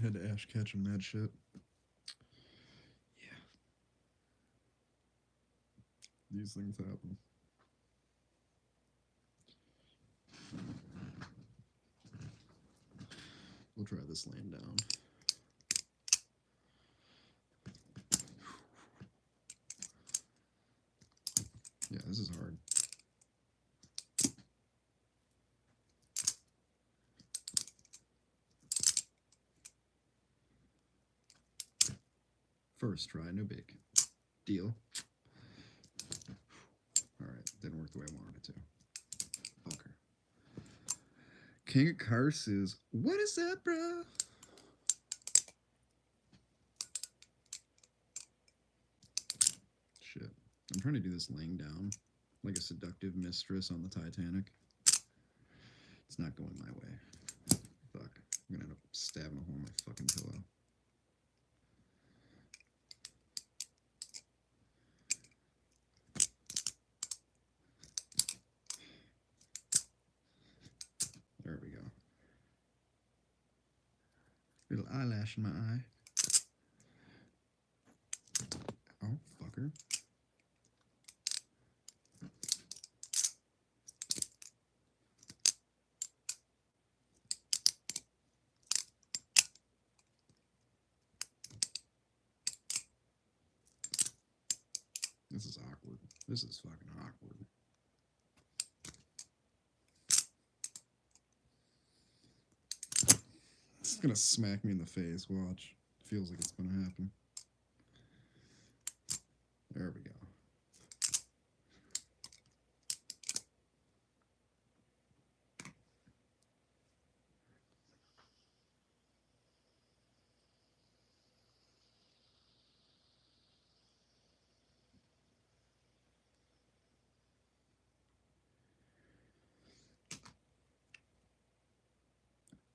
Had to Ash Ketchum that shit. Yeah, these things happen. We'll try this laying down. Yeah, this is hard. First try, no big deal. All right, didn't work the way I wanted it to. Fucker. King of Curses. What is that, bro? Shit. I'm trying to do this laying down like a seductive mistress on the Titanic. It's not going my way. Fuck. I'm gonna end up stabbing a hole in my fucking pillow. There we go. Little eyelash in my eye. Oh, fucker. This is awkward. This is fucking awkward. It's gonna smack me in the face. Watch. Feels like it's gonna happen. There we go.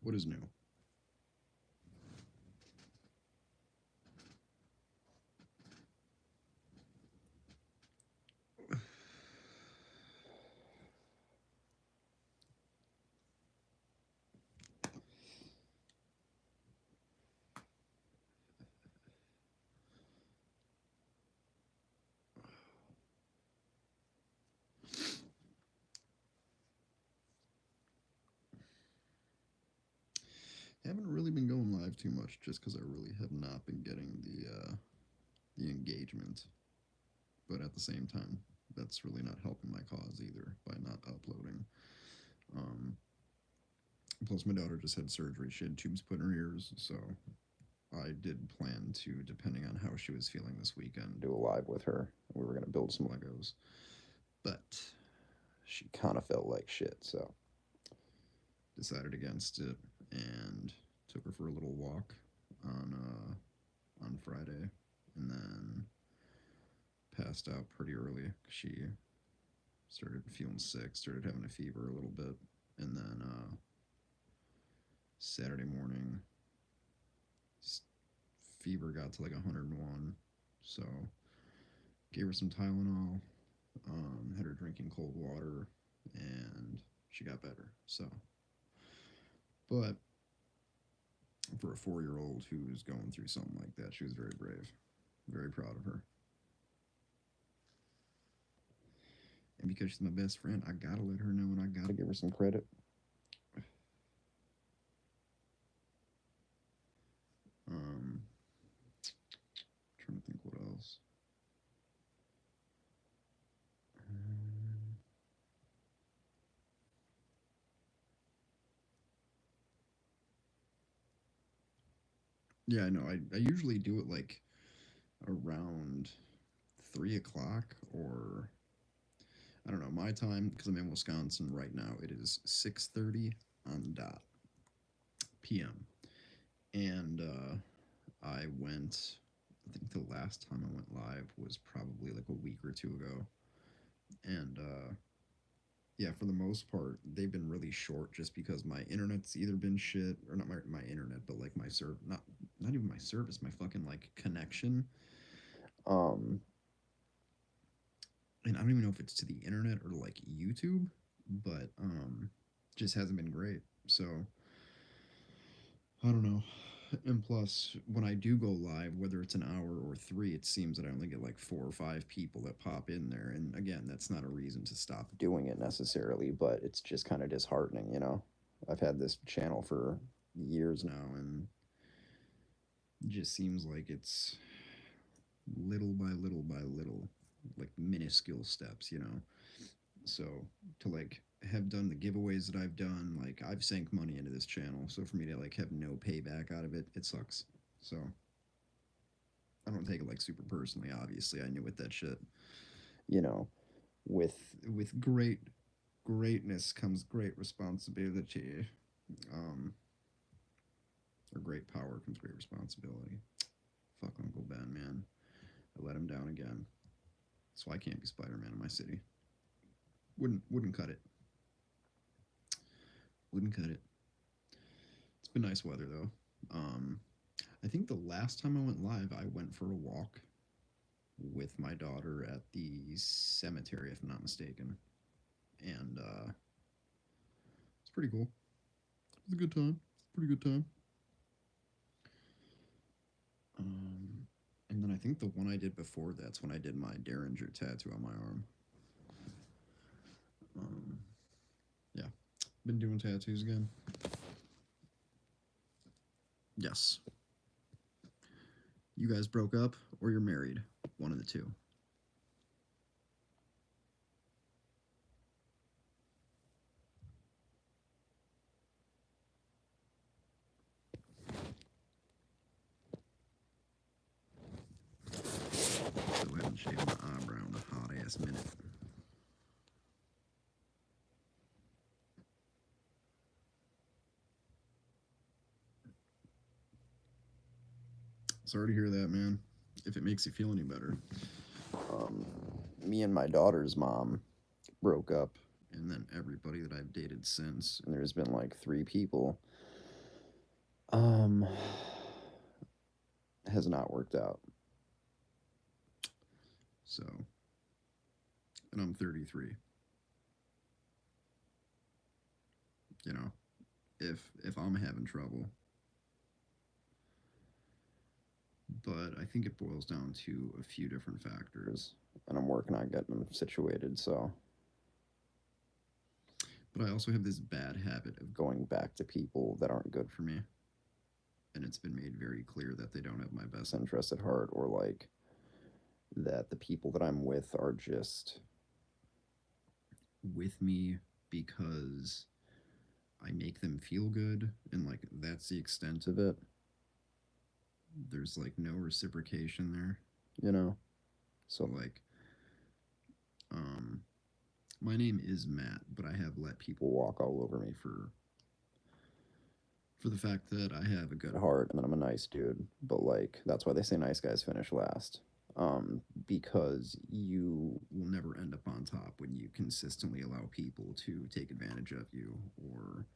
What is new? Haven't really been going live too much just because I really have not been getting the engagement. But at the same time, that's really not helping my cause either by not uploading. Um, Plus, my daughter just had surgery. She had tubes put in her ears, so I did plan to, depending on how she was feeling this weekend, do a live with her. We were gonna build some Legos, but she kind of felt like shit, so decided against it and took her for a little walk on Friday, and then passed out pretty early. She started feeling sick, started having a fever a little bit, and then Saturday morning, fever got to like 101. So gave her some Tylenol, had her drinking cold water, and she got better. So, but for a 4 year old who's going through something like that, she was very brave. Very proud of her. And because she's my best friend, I gotta let her know and I gotta give her some credit. Um, Trying to think what else. Yeah, I know. I usually do it like around 3 o'clock or I don't know my time because I'm in Wisconsin right now. It is 6:30 on the dot p.m. and I went. I think the last time I went live was probably like a week or two ago, and yeah, for the most part, they've been really short just because my internet's either been shit or not my internet, but like my serv not even my service, my fucking like connection. Um, and I don't even know if it's to the internet or like YouTube, but just hasn't been great. So I don't know. And plus, when I do go live, whether it's an hour or three, it seems that I only get like 4 or 5 people that pop in there. And again, that's not a reason to stop doing it necessarily, but it's just kind of disheartening, you know? I've had this channel for years now, and it just seems like it's little by little by little, like minuscule steps, you know? So to like have done the giveaways that I've done, like I've sank money into this channel. So for me to like have no payback out of it, it sucks. So I don't take it like super personally. Obviously, I knew with that shit, you know, with with greatness comes great responsibility. Um, or great power comes great responsibility. Fuck Uncle Ben, man. I let him down again. So I can't be Spider-Man in my city. Wouldn't cut it. Wouldn't cut it. It's been nice weather though. Um, I think the last time I went live, I went for a walk with my daughter at the cemetery, if I'm not mistaken, and it's pretty cool. It was a good time. Pretty good time. Um, and then I think the one I did before that's when I did my Derringer tattoo on my arm. Um, yeah, been doing tattoos again. Yes. You guys broke up or you're married? One of the two. Go ahead and shave my eyebrow in a hot ass minute. Sorry to hear that, man. If it makes you feel any better. Um, Me and my daughter's mom broke up, and then everybody that I've dated since, and there's been like 3 people, um, has not worked out. So, and I'm 33. You know, if I'm having trouble, but I think it boils down to a few different factors, and I'm working on getting them situated. So, but I also have this bad habit of going back to people that aren't good for me, and it's been made very clear that they don't have my best interest at heart, or like that the people that I'm with are just with me because I make them feel good, and like that's the extent of it. There's like no reciprocation there, you know? So like um my name is Matt, but I have let people walk all over me for the fact that I have a good heart and that I'm a nice dude. But like that's why they say nice guys finish last. Because you will never end up on top when you consistently allow people to take advantage of you or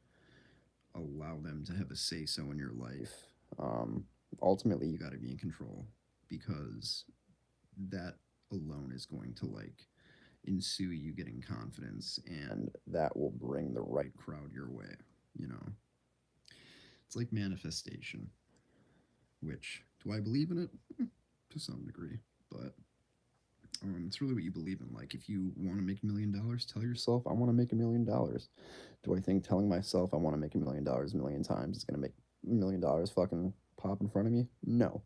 allow them to have a say so in your life. Um, Ultimately, you got to be in control because that alone is going to like ensue you getting confidence, and that will bring the right crowd your way. You know, it's like manifestation, which do I believe in it? To some degree, but it's really what you believe in. Like, if you want to make $1 million, tell yourself, I want to make $1 million. Do I think telling myself I want to make $1 million a million times is going to make $1 million fucking pop in front of me? No.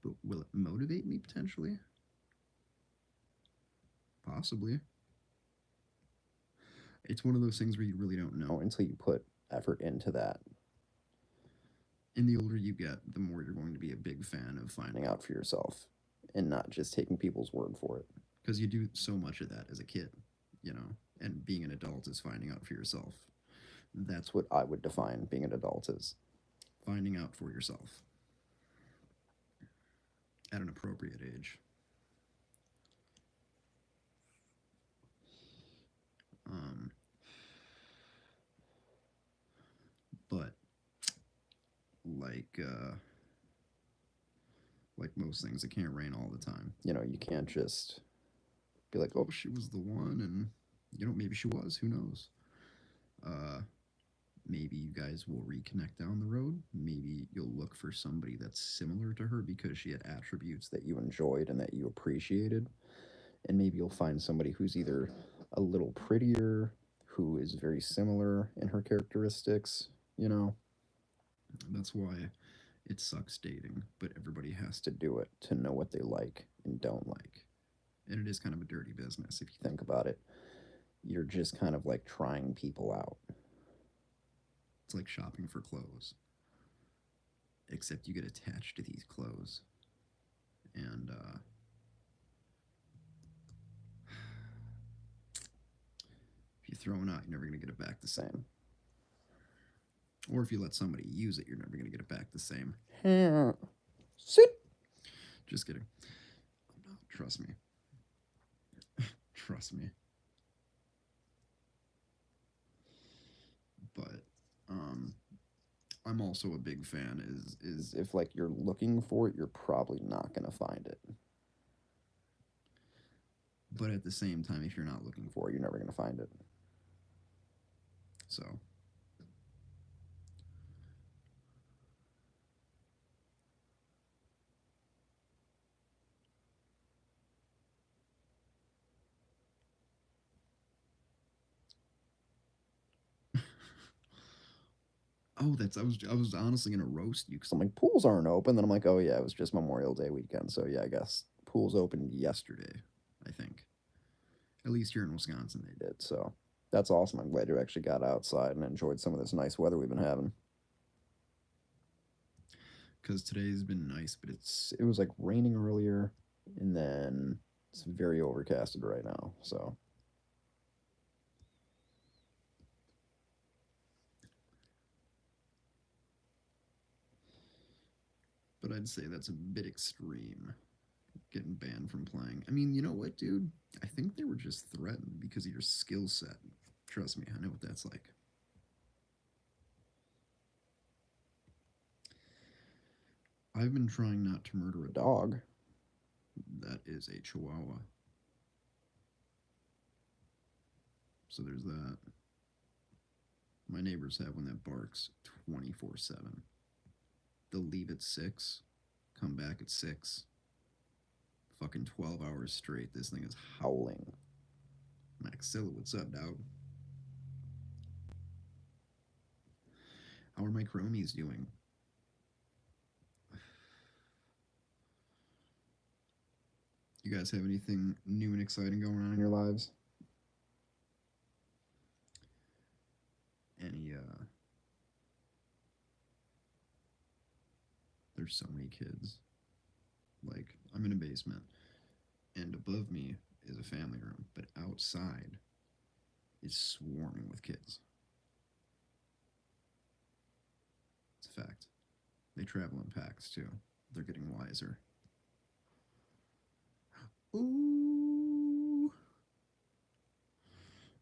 But will it motivate me potentially? Possibly. It's one of those things where you really don't know until you put effort into that. And the older you get, the more you're going to be a big fan of finding out for yourself and not just taking people's word for it. Because you do so much of that as a kid, you know, and being an adult is finding out for yourself. That's what I would define being an adult as finding out for yourself at an appropriate age. Um, but like like most things, it can't rain all the time. You know, you can't just be like, oh, she was the one, and you know, maybe she was. Who knows? Uh, Maybe you guys will reconnect down the road. Maybe you'll look for somebody that's similar to her because she had attributes that you enjoyed and that you appreciated. And maybe you'll find somebody who's either a little prettier, who is very similar in her characteristics, you know? That's why it sucks dating, but everybody has to do it to know what they like and don't like. And it is kind of a dirty business if you think about it. You're just kind of like trying people out. It's like shopping for clothes, except you get attached to these clothes. And if you throw it out, you're never going to get it back the same. Or if you let somebody use it, you're never going to get it back the same. Sit. Just kidding. Trust me. Trust me. But I'm also a big fan is if like you're looking for it, you're probably not gonna find it. But at the same time, if you're not looking for it, you're never gonna find it. So oh, that's I was honestly gonna roast you because I'm like pools aren't open. Then I'm like, oh yeah, it was just Memorial Day weekend, so yeah, I guess pools opened yesterday. I think at least here in Wisconsin they did. So that's awesome. I'm glad you actually got outside and enjoyed some of this nice weather we've been having. Because today's been nice, but it was like raining earlier, and then it's very overcasted right now. So but I'd say that's a bit extreme, getting banned from playing. I mean, you know what, dude? I think they were just threatened because of your skill set. Trust me, I know what that's like. I've been trying not to murder a dog. That is a chihuahua. So there's that. My neighbors have one that barks 24/7. They'll leave at 6, come back at 6. Fucking 12 hours straight. This thing is howling. Maxilla, what's up, dog? How are my chromies doing? You guys have anything new and exciting going on in your lives? Any, there's so many kids. Like, I'm in a basement, and above me is a family room, but outside is swarming with kids. It's a fact. They travel in packs, too. They're getting wiser. Ooh.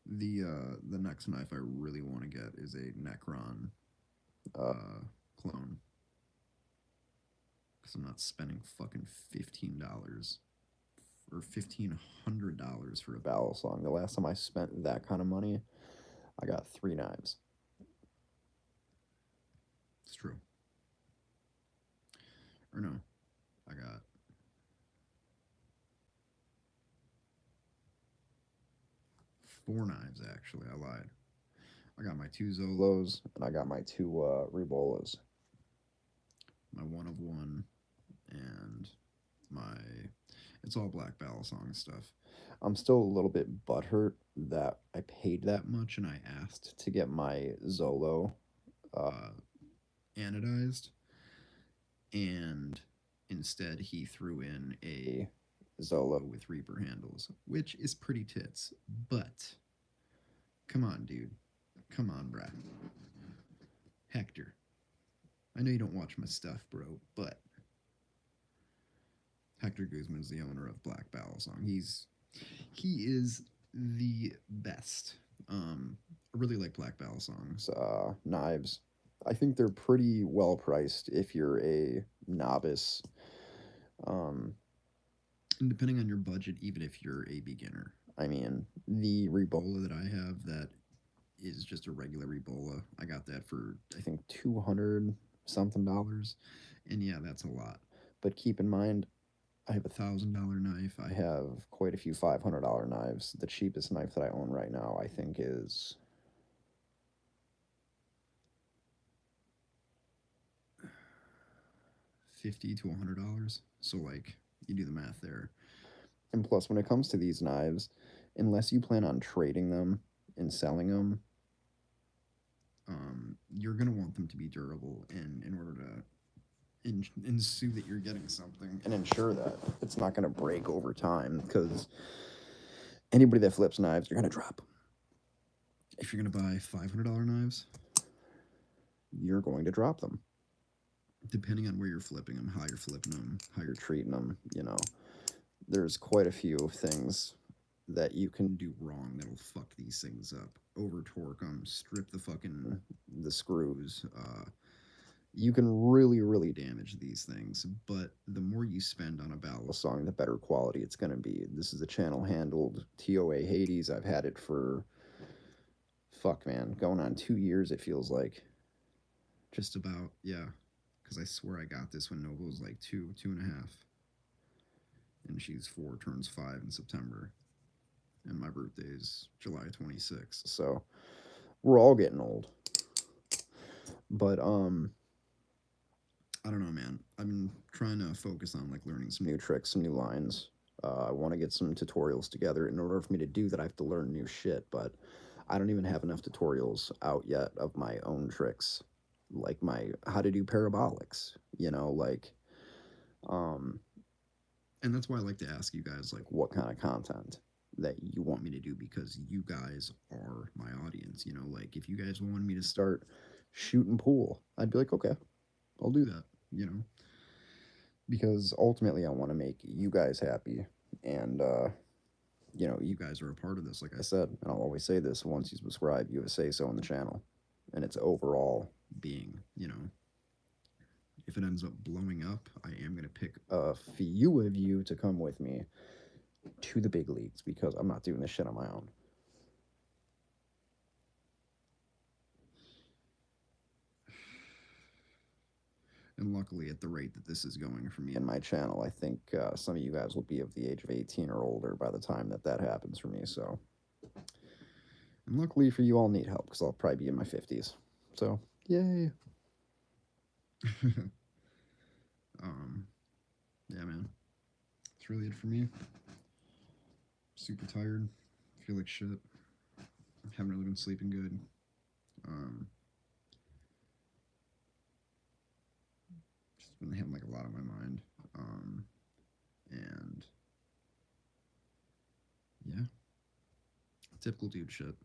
The next knife I really want to get is a Necron clone. Because I'm not spending fucking $15 or $1,500 for a Balisong. The last time I spent that kind of money, I got 3 knives. It's true. Or no, I got 4 knives actually. I lied. I got my 2 Zolos and I got my 2 Rebolas. My 1 of 1 and my it's all Black Balisong stuff. I'm still a little bit butthurt that I paid that much and I asked to get my Zolo anodized, and instead he threw in a Zolo with Reaper handles, which is pretty tits. But come on, dude. Come on, Brad. Hector. I know you don't watch my stuff, bro, but Hector Guzman is the owner of Black Balisong. He is the best. I really like Black Balisong's knives. I think they're pretty well priced if you're a novice. Um, and depending on your budget, even if you're a beginner. I mean, the Rebola that I have that is just a regular Rebola. I got that for I think $200 something. And yeah, that's a lot. But keep in mind, I have $1,000 knife. I have quite a few $500 knives. The cheapest knife that I own right now, I think, is 50 to $100. So like you do the math there. and plus when it comes to these knives, unless you plan on trading them and selling them, You're gonna want them to be durable, and in order to ensue that you're getting something. and ensure that it's not going to break over time, because anybody that flips knives, you're going to drop. If you're gonna buy $500 knives, You're going to drop them. depending on where you're flipping them, how you're flipping them, how You're you're treating them. There's quite a few things that you can do wrong that'll fuck these things up. Over torque them, strip the fucking the screws. you can really, really damage these things. But the more you spend on a ballast Song, the better quality it's going to be. This is a channel handled TOA Hades. I've had it for, fuck man, going on 2 years, it feels like. just about, yeah, because I swear I got this when Nova was like two and a half, and she's 4, turns 5 in September, and my birthday is July 26th. So we're all getting old. But I don't know, man. I've been trying to focus on like learning some new new. tricks, some new lines. I want to get some tutorials together. In order for me to do that, I have to learn new shit, but I don't even have enough tutorials out yet of my own tricks, like my how to do parabolics, like um And that's why I like to ask you guys like what kind of content that you want want me to do, because you guys are my audience. Like if you guys wanted me to to start shooting pool. I'd be like, okay, I'll do do that, that, you know, because ultimately I want to make you guys happy. And you guys are a part of this. Like I said, and I'll always say this: once you subscribe, you have a say so in the channel, and it's overall being, if it ends up blowing up, I am gonna pick. a few of you to come with me to the big leagues, because I'm not doing this shit on my own. And luckily, at the rate that this is going for me, In my channel, I think some of you guys will be of the age of 18 or older by the time that happens for me. So, and luckily for you, I'll need help because I'll probably be in my 50s. So, yay. luckily, um, yeah, man, it's really it for me. Super tired, feel like shit. Haven't really been sleeping good. Um, just been having like a lot on my mind. And yeah, typical dude shit.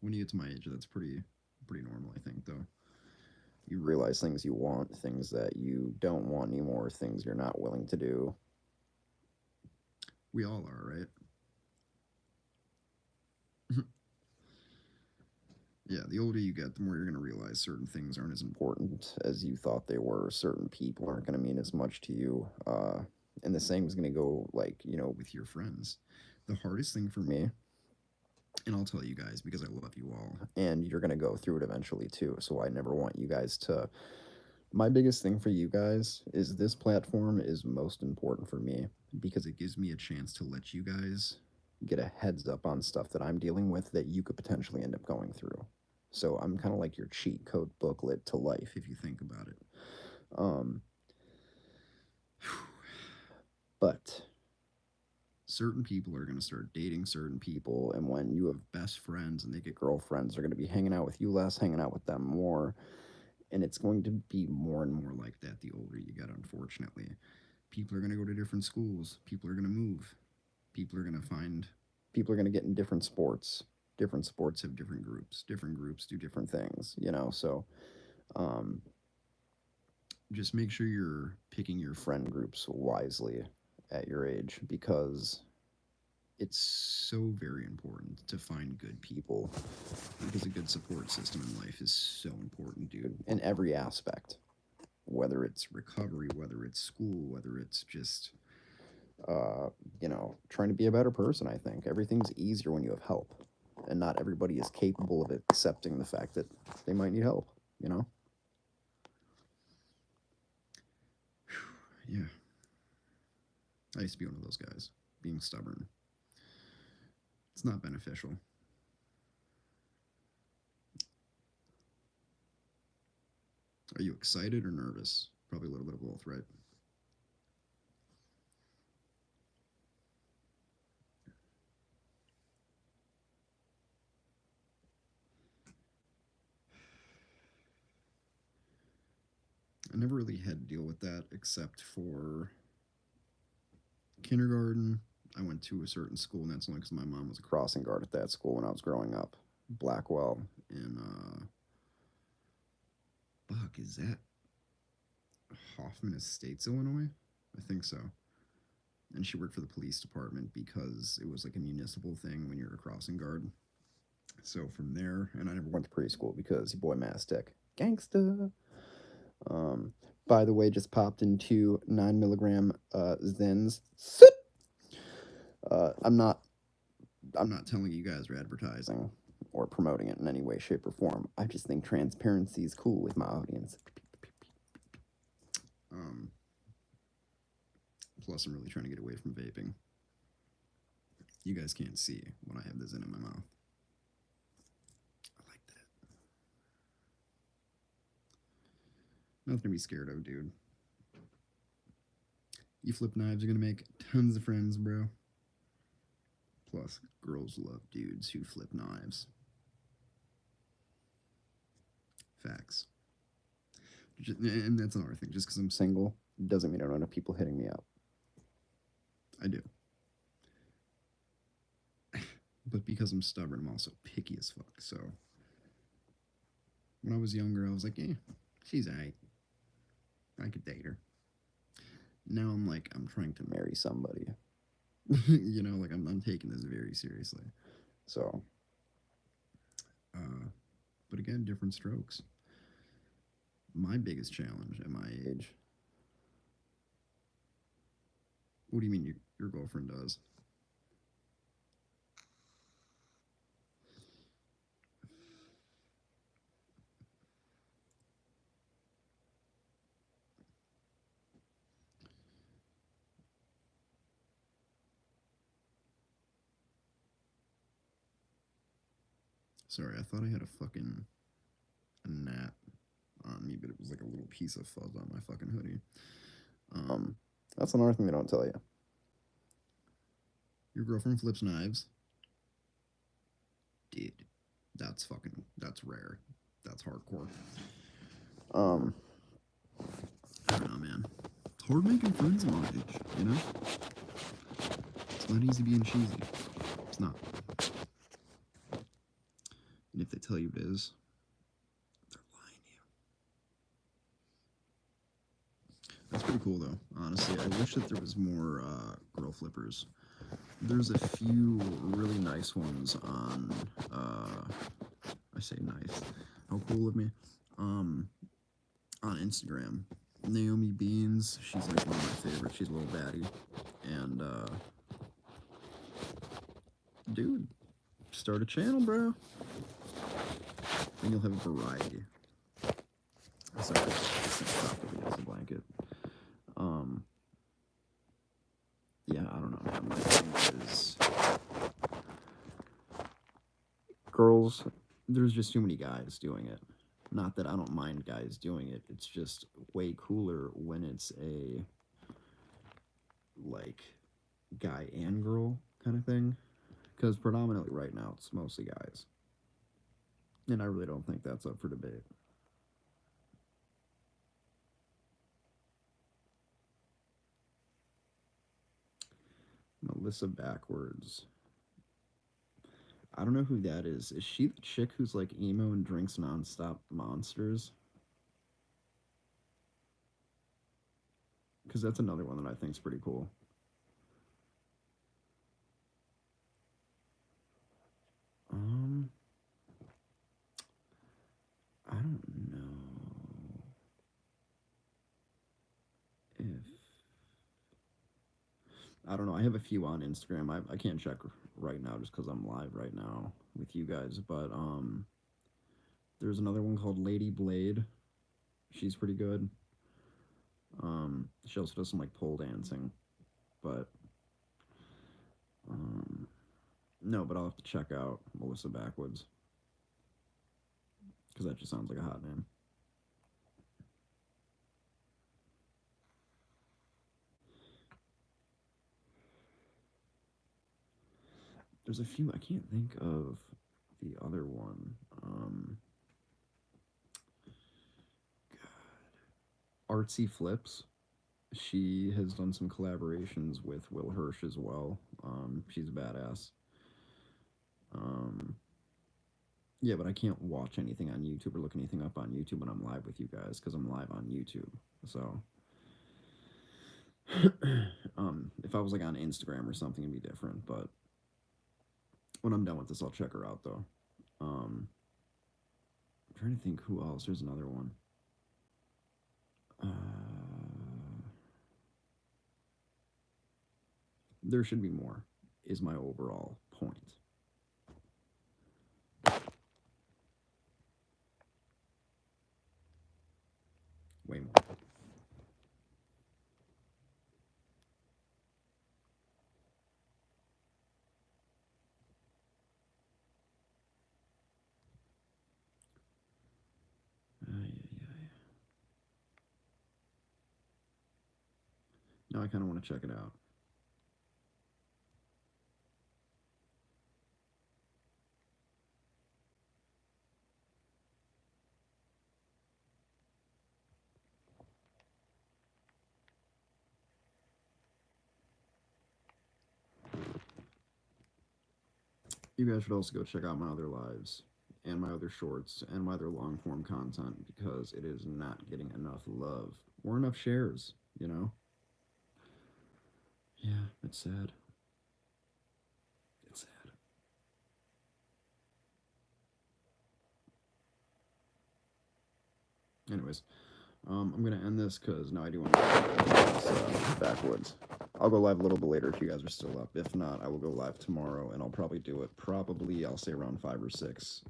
When you get to my age, that's pretty normal, I think, though. You realize things you want, things that you don't want anymore, things you're not willing to do. We all are, right? Yeah, the older you get, the more you're gonna realize certain things aren't as important. Important as you thought they were. Certain people aren't going to mean as much to you. And the same is going to go, like, With your friends. The hardest thing for me, me, and I'll tell you guys because I love you all. and you're going to go through it eventually too. So I never want you guys to. My biggest thing for you guys is this platform is most important for me because Because it gives me a chance to let you guys. get a heads up on stuff that I'm dealing with that you could potentially end up going through. So I'm kind of like your cheat code booklet to life. If you think about it. Um, but Certain people are going to start dating certain people, and when you have best friends, and they get girlfriends, they're going to be hanging out with you less, hanging out with them more, and it's going to be more and more like that the older you get, unfortunately. People are going to go to different schools. People are going to move. People are going to find. people are going to get in different sports. Different sports Sports have different groups. Different groups do different. different things. So um, Just make sure you're picking your friend groups wisely at your age, because it's so very important to find good people, because a good support system in life is so important, dude. in every aspect, whether it's Recovery, whether it's school, whether it's just uh, trying to be a better person. I think everything's easier when you have help, and not everybody is capable of accepting the fact that they might need help. Yeah, I used to be one of those guys, being stubborn. It's not beneficial. Are you excited or nervous? Probably a little bit of both, right? I never really had to deal with that except for kindergarten. I went to a certain school, and that's only because my mom was a Crossing guard at that school when I was growing up. Blackwell. in fuck, is that Hoffman Estates, Illinois? I think so. And she worked for the police department because it was like a municipal thing when you're a crossing guard. So from there, and I never Went went. to preschool because your boy Mastic. Gangsta. By the way, just popped into 9 milligram Zens. I'm not I'm not telling you guys we're advertising. or promoting it in any way, shape, or form. I just think transparency is cool with my audience. Um, Plus, I'm really trying to get away from vaping. You guys can't see when I have this in my mouth. I like that. Nothing to be scared of, dude. You flip knives, you're gonna make tons of friends, bro. Plus, girls love dudes who flip knives. Facts. And that's another thing. Just because I'm Single doesn't mean I don't have people hitting me up. I do. But because I'm stubborn, I'm also picky as fuck. So when I was younger, I was like, yeah, she's alright. I could date her. Now I'm like, I'm trying to Marry somebody. you know, like I'm taking this very seriously. So, But again, different strokes. My biggest challenge at my age. What do you mean your girlfriend does? Sorry, I thought I had a gnat on me, but it was like a little piece of fuzz on my fucking hoodie. that's another thing they don't tell you. Your girlfriend flips knives? Dude, that's rare. That's hardcore. I don't know, man. It's hard making friends in my age, you know? It's not easy being cheesy. It's not. And if they tell you it is, they're lying to you. That's pretty cool, though. Honestly, I wish that there was more girl flippers. There's a few really nice ones on. I say nice. How cool of me. On Instagram, Naomi Beans. She's like one of my favorites. She's a little baddie, and dude, start a channel, bro, and you'll have a variety. Sorry, this is properly as a blanket. Yeah, I don't know, man. My thing is girls. There's just too many guys doing it. Not that I don't mind guys doing it. It's just way cooler when it's a like guy and girl kind of thing. Because predominantly right now it's mostly guys. And I really don't think that's up for debate. Melissa Backwards. I don't know who that is. Is she the chick who's like emo and drinks nonstop monsters? Because that's another one that I think's pretty cool. I don't know if I don't know. I have a few on Instagram. I can't check right now just because I'm live right now with you guys. But there's another one called Lady Blade. She's pretty good. She also does some like pole dancing, but no, but I'll have to check out Melissa Backwoods because that just sounds like a hot name. There's a few I can't think of the other one. Artsy Flips. She has done some collaborations with Will Hirsch as well. She's a badass. Um, yeah, but I can't watch anything on YouTube or look anything up on YouTube when I'm live with you guys because I'm live on YouTube. So, if I was like on Instagram or something, it'd be different. But when I'm done with this, I'll check her out though. I'm trying to think who else. There's another one. Uh, there should be more. Is my overall point. Way more. Ay, ay, ay. Now I kind of want to check it out. You guys should also go check out my other lives and my other shorts and my other long form content because it is not getting enough love or enough shares, you know? Yeah, it's sad. It's sad. Anyways, I'm gonna end this because now I do want to backwoods. I'll go live a little bit later if you guys are still up. If not, I will go live tomorrow, and I'll probably do it. Probably I'll say around 5 or 6,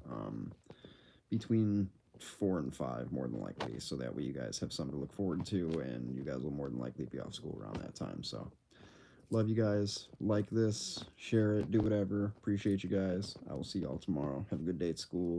between 4 and 5, more than likely, so that way you guys have something to look forward to, and you guys will more than likely be off school around that time. So, love you guys. Like this, share it, do whatever. Appreciate you guys. I will see y'all tomorrow. Have a good day at school.